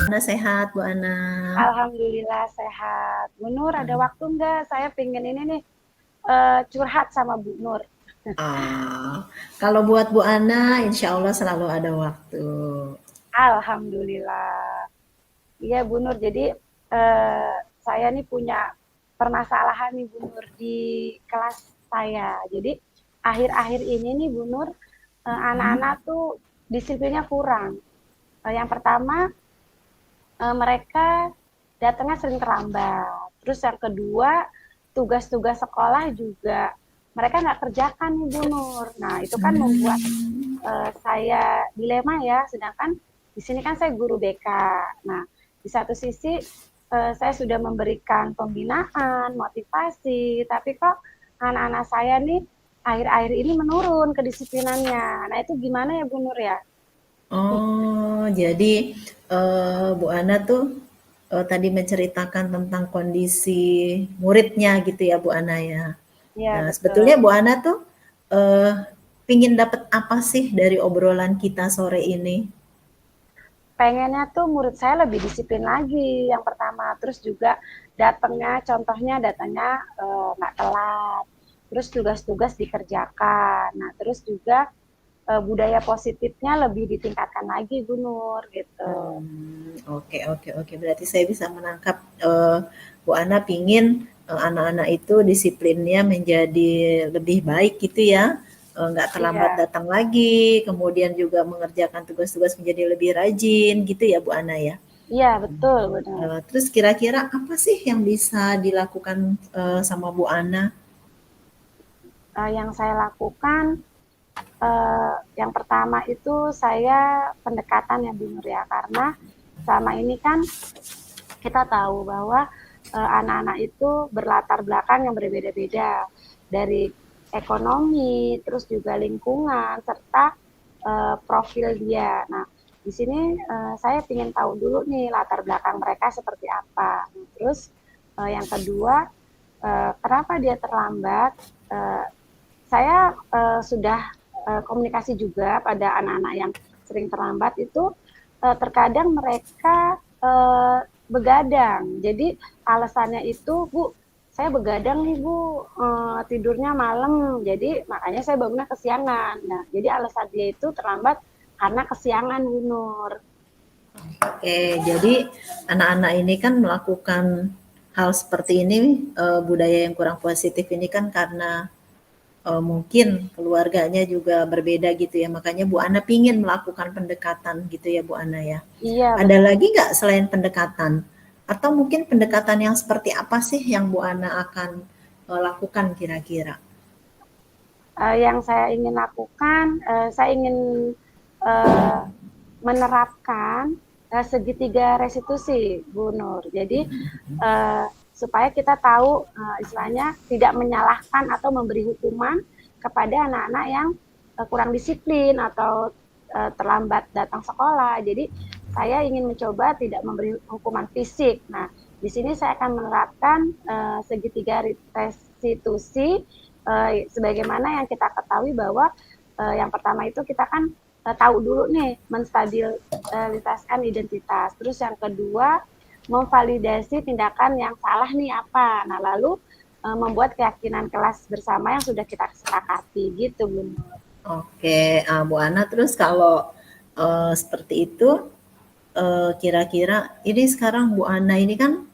Ana sehat, Bu Ana. Alhamdulillah sehat. Bu Nur ada waktu nggak? Saya pengen ini nih curhat sama Bu Nur. Ah, kalau buat Bu Ana, insya Allah selalu ada waktu. Alhamdulillah. Iya Bu Nur. Jadi saya nih punya permasalahan nih Bu Nur di kelas saya. Jadi akhir-akhir ini nih Bu Nur, anak-anak tuh disiplinnya kurang. Yang pertama mereka datangnya sering terlambat. Terus yang kedua, tugas-tugas sekolah juga mereka nggak kerjakan nih Bu Nur. Nah itu kan membuat saya dilema ya. Sedangkan di sini kan saya guru BK. Nah di satu sisi saya sudah memberikan pembinaan, motivasi, tapi kok anak-anak saya nih akhir-akhir ini menurun kedisiplinannya. Nah itu gimana ya Bu Nur ya? Oh, jadi Bu Ana tuh tadi menceritakan tentang kondisi muridnya gitu ya, Bu Ana ya. Iya Nah, sebetulnya betul. Bu Ana tuh eh, pingin dapat apa sih dari obrolan kita sore ini? Pengennya tuh murid saya lebih disiplin lagi yang pertama, terus juga datangnya contohnya datangnya nggak telat, terus tugas-tugas dikerjakan, nah terus juga budaya positifnya lebih ditingkatkan lagi Bu Nur gitu. Oke, oke, oke. Berarti saya bisa menangkap Bu Ana pingin anak-anak itu disiplinnya menjadi lebih baik gitu ya, nggak terlambat Iya, datang lagi, kemudian juga mengerjakan tugas-tugas menjadi lebih rajin gitu ya Bu Ana ya. iya betul benar. Terus kira-kira apa sih yang bisa dilakukan sama Bu Ana? Yang saya lakukan yang pertama itu saya pendekatan ya Bu Nur ya, karena selama ini kan kita tahu bahwa anak-anak itu berlatar belakang yang berbeda-beda dari ekonomi, terus juga lingkungan serta profil dia. Nah, di sini saya ingin tahu dulu nih latar belakang mereka seperti apa. Nah, terus yang kedua, kenapa dia terlambat? Uh, saya sudah komunikasi juga pada anak-anak yang sering terlambat itu terkadang mereka begadang. Jadi alasannya itu, Bu, saya begadang nih Bu, tidurnya malam, jadi makanya saya bangunnya kesiangan. Nah, jadi alasan dia itu terlambat karena kesiangan Bu Nur. Oke, jadi anak-anak ini kan melakukan hal seperti ini, budaya yang kurang positif ini kan karena mungkin keluarganya juga berbeda gitu ya, makanya Bu Ana pingin melakukan pendekatan gitu ya Bu Ana ya. Iya Ada betul. lagi nggak selain pendekatan? Atau mungkin pendekatan yang seperti apa sih yang Bu Ana akan lakukan kira-kira? Yang saya ingin lakukan, saya ingin uh, menerapkan segitiga restitusi, Bu Nur. Jadi supaya kita tahu istilahnya tidak menyalahkan atau memberi hukuman kepada anak-anak yang kurang disiplin atau terlambat datang sekolah. Jadi saya ingin mencoba tidak memberi hukuman fisik. Nah, di sini saya akan menerapkan segitiga restitusi sebagaimana yang kita ketahui bahwa yang pertama itu kita kan tahu dulu nih menstabilitaskan identitas. Terus yang kedua memvalidasi tindakan yang salah nih apa. Nah lalu membuat keyakinan kelas bersama yang sudah kita sepakati gitu Bu Nur. Oke, Bu Ana, terus kalau seperti itu, kira-kira ini sekarang Bu Ana ini kan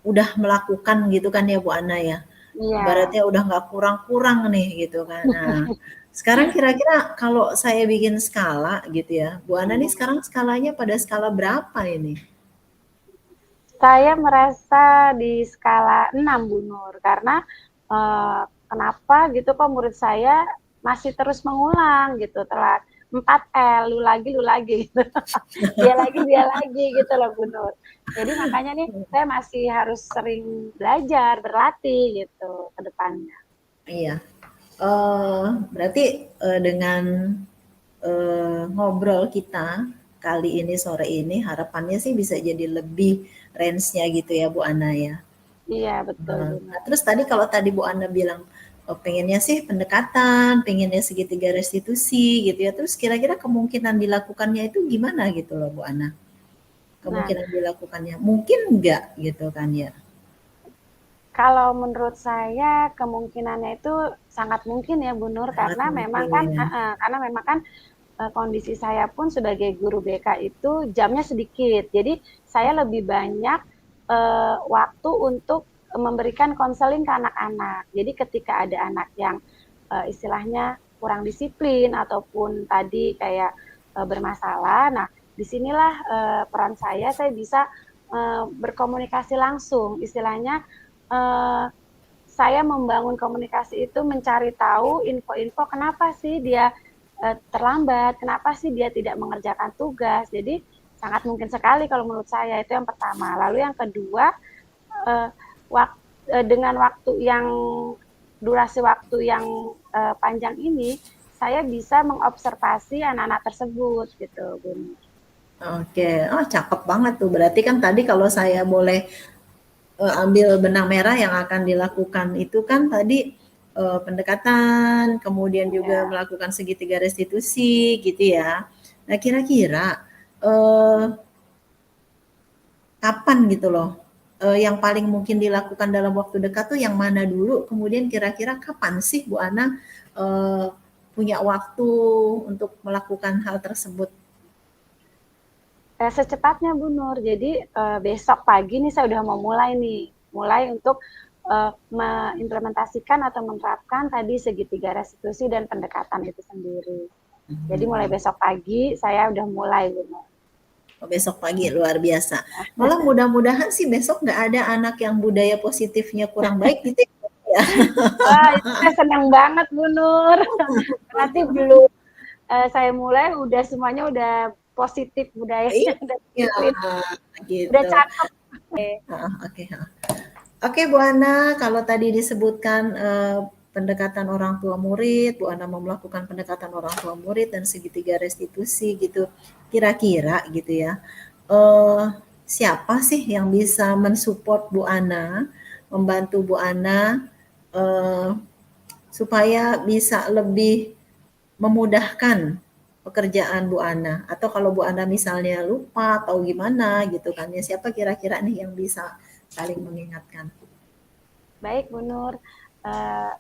udah melakukan gitu kan ya Bu Ana ya. Iya. Ibaratnya udah nggak kurang-kurang nih gitu kan. Nah, sekarang kira-kira kalau saya bikin skala gitu ya, Bu Ana nih sekarang skalanya pada skala berapa ini? Saya merasa di skala 6 Bu Nur karena kenapa gitu kok murid saya masih terus mengulang gitu telat 4L lu lagi gitu. Dia lagi gitu loh Bu Nur. Jadi makanya nih saya masih harus sering belajar, berlatih gitu ke depannya. Iya. Berarti dengan ngobrol kita kali ini sore ini harapannya sih bisa jadi lebih range-nya gitu ya Bu Ana ya. Iya betul Nah, Bu nah, Nur. terus tadi kalau tadi Bu Ana bilang pengennya sih pendekatan, pengennya segitiga restitusi gitu ya. Terus kira-kira kemungkinan dilakukannya itu gimana gitu loh Bu Ana? Nah, kemungkinan dilakukannya? Mungkin enggak gitu kan ya? kalau menurut saya kemungkinannya itu sangat mungkin ya Bu Nur, Sangat mungkin. karena memang kan kondisi saya pun sebagai guru BK itu jamnya sedikit. Jadi saya lebih banyak waktu untuk memberikan konseling ke anak-anak. Jadi ketika ada anak yang istilahnya kurang disiplin ataupun tadi kayak bermasalah, nah disinilah peran saya bisa berkomunikasi langsung, istilahnya eh, saya membangun komunikasi itu mencari tahu info-info kenapa sih dia terlambat, kenapa sih dia tidak mengerjakan tugas. Jadi sangat mungkin sekali kalau menurut saya itu yang pertama. Lalu yang kedua, eh, dengan waktu yang durasi waktu yang panjang ini, saya bisa mengobservasi anak-anak tersebut gitu, Bun. Oke, oh cakep banget tuh. Berarti kan tadi kalau saya boleh ambil benang merah yang akan dilakukan itu kan tadi pendekatan, kemudian juga Ya. melakukan segitiga restitusi gitu ya. Nah kira-kira eh, kapan gitu loh yang paling mungkin dilakukan dalam waktu dekat tuh yang mana dulu, kemudian kira-kira kapan sih Bu Ana eh, punya waktu untuk melakukan hal tersebut? Secepatnya Bu Nur. Jadi besok pagi nih saya udah mau mulai nih, mulai untuk mengimplementasikan atau menerapkan tadi segitiga restitusi dan pendekatan itu sendiri. Jadi mulai Hmm. besok pagi saya udah mulai Bu Nur. Oh, besok pagi luar biasa. Malah mudah-mudahan sih besok nggak ada anak yang budaya positifnya kurang baik gitu ya. Wah, itu saya senang banget Bu Nur. Nanti belum saya mulai udah semuanya udah positif budayanya, udah Iya, disiplin, udah gitu. cakep. Heeh, oke, heeh. Oke Bu Ana, kalau tadi disebutkan pendekatan orang tua murid, Bu Ana mau melakukan pendekatan orang tua murid dan segitiga restitusi gitu. Kira-kira gitu ya. Eh, siapa sih yang bisa mensupport Bu Ana, membantu Bu Ana eh, supaya bisa lebih memudahkan pekerjaan Bu Ana? Atau kalau Bu Ana misalnya lupa atau gimana gitu kan ya, siapa kira-kira nih yang bisa saling mengingatkan? Baik Bu Nur, eh,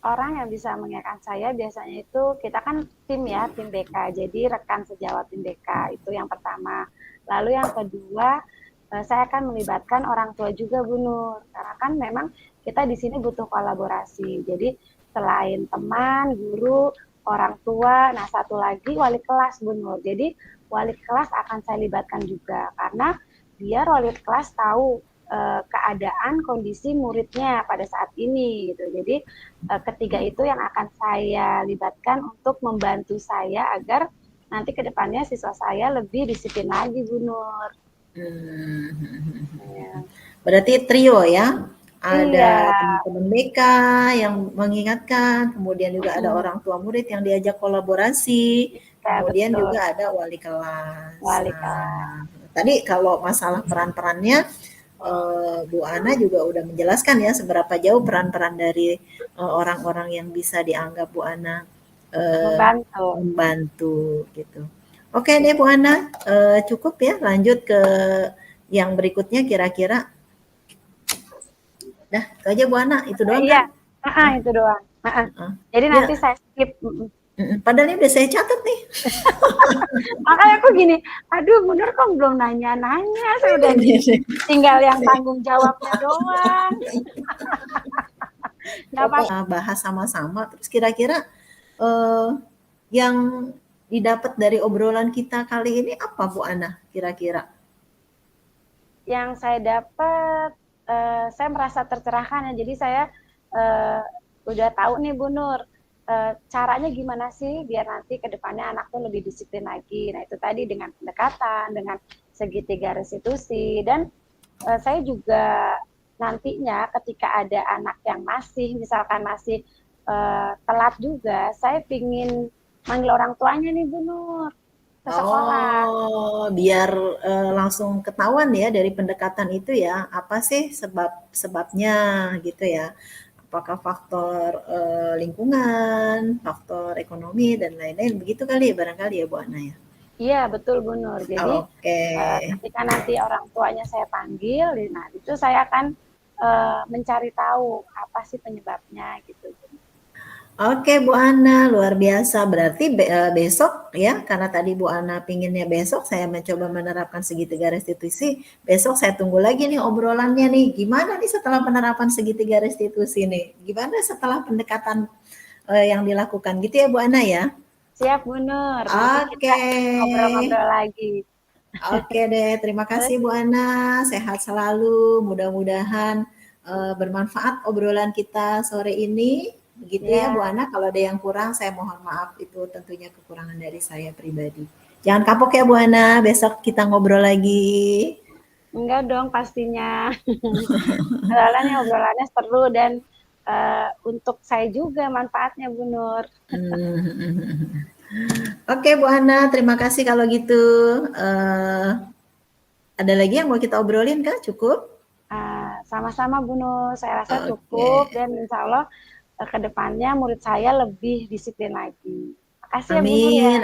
orang yang bisa mengingatkan saya biasanya itu kita kan tim ya, tim BK. Jadi rekan sejawat tim BK itu yang pertama. Lalu yang kedua, saya akan melibatkan orang tua juga Bu Nur. Karena kan memang kita di sini butuh kolaborasi. Jadi selain teman, guru, orang tua, nah satu lagi wali kelas Bu Nur. Jadi wali kelas akan saya libatkan juga karena biar wali kelas tahu keadaan kondisi muridnya pada saat ini gitu. Jadi ketiga itu yang akan saya libatkan untuk membantu saya agar nanti ke depannya siswa saya lebih disiplin lagi Bu Nur. Hmm. Ya. Berarti trio ya, ada Iya, teman-teman BK yang mengingatkan, kemudian juga ada orang tua murid yang diajak kolaborasi, ya kemudian betul. juga ada wali kelas. Wali kelas. Nah, tadi kalau masalah peran-perannya, Bu Ana juga udah menjelaskan ya seberapa jauh peran-peran dari orang-orang yang bisa dianggap Bu Ana Membantu. membantu gitu. Oke deh Bu Ana, cukup ya. Lanjut ke yang berikutnya kira-kira. Dah, itu aja Bu Ana, itu doang Iya, kan? Hah? itu doang. Jadi nanti Ya, saya skip. padahal ini udah saya catat nih. Makanya aku gini, aduh bener kok belum nanya-nanya, saya udah tinggal yang tanggung jawabnya doang. Nggak Oke, apa-apa. bahas sama-sama. Terus kira-kira eh, yang didapat dari obrolan kita kali ini apa Bu Ana kira-kira? Yang saya dapat, saya merasa tercerahkan ya. Jadi saya eh, udah tahu nih Bu Nur, caranya gimana sih biar nanti ke depannya anak tuh lebih disiplin lagi. Nah itu tadi dengan pendekatan, dengan segitiga restitusi, dan saya juga nantinya ketika ada anak yang masih misalkan masih telat juga, saya pingin manggil orang tuanya nih Bu Nur ke sekolah. Oh, biar langsung ketahuan ya dari pendekatan itu ya, apa sih sebabnya gitu ya. Apakah faktor lingkungan, faktor ekonomi dan lain-lain begitu kali ya barangkali ya Bu Ana ya. Iya, betul Bu Nur. Jadi Oke. ketika nanti orang tuanya saya panggil, nah itu saya akan mencari tahu apa sih penyebabnya gitu. Oke Bu Ana, luar biasa. Berarti besok ya, karena tadi Bu Ana pinginnya besok saya mencoba menerapkan segitiga restitusi. Besok saya tunggu lagi nih obrolannya nih. Gimana nih setelah penerapan segitiga restitusi nih? Gimana setelah pendekatan yang dilakukan gitu ya Bu Ana ya? Siap Bu Nur, nanti kita Oke. ngobrol-ngobrol lagi. Oke deh, terima kasih Terus Bu Ana. Sehat selalu. Mudah-mudahan bermanfaat obrolan kita sore ini. Begitu ya Bu ya, Ana. Kalau ada yang kurang, saya mohon maaf. Itu tentunya kekurangan dari saya pribadi. Jangan kapok ya Bu Ana. Besok kita ngobrol lagi. enggak dong pastinya. Obrolannya seru dan untuk saya juga manfaatnya Bu Nur. Oke Bu Ana, terima kasih kalau gitu. Eh, ada lagi yang mau kita obrolin kah? Cukup? Sama-sama Bu Nur, saya rasa Oke. cukup dan insya Allah ke depannya murid saya lebih disiplin lagi. Makasih ya Bu Nur ya. Amin.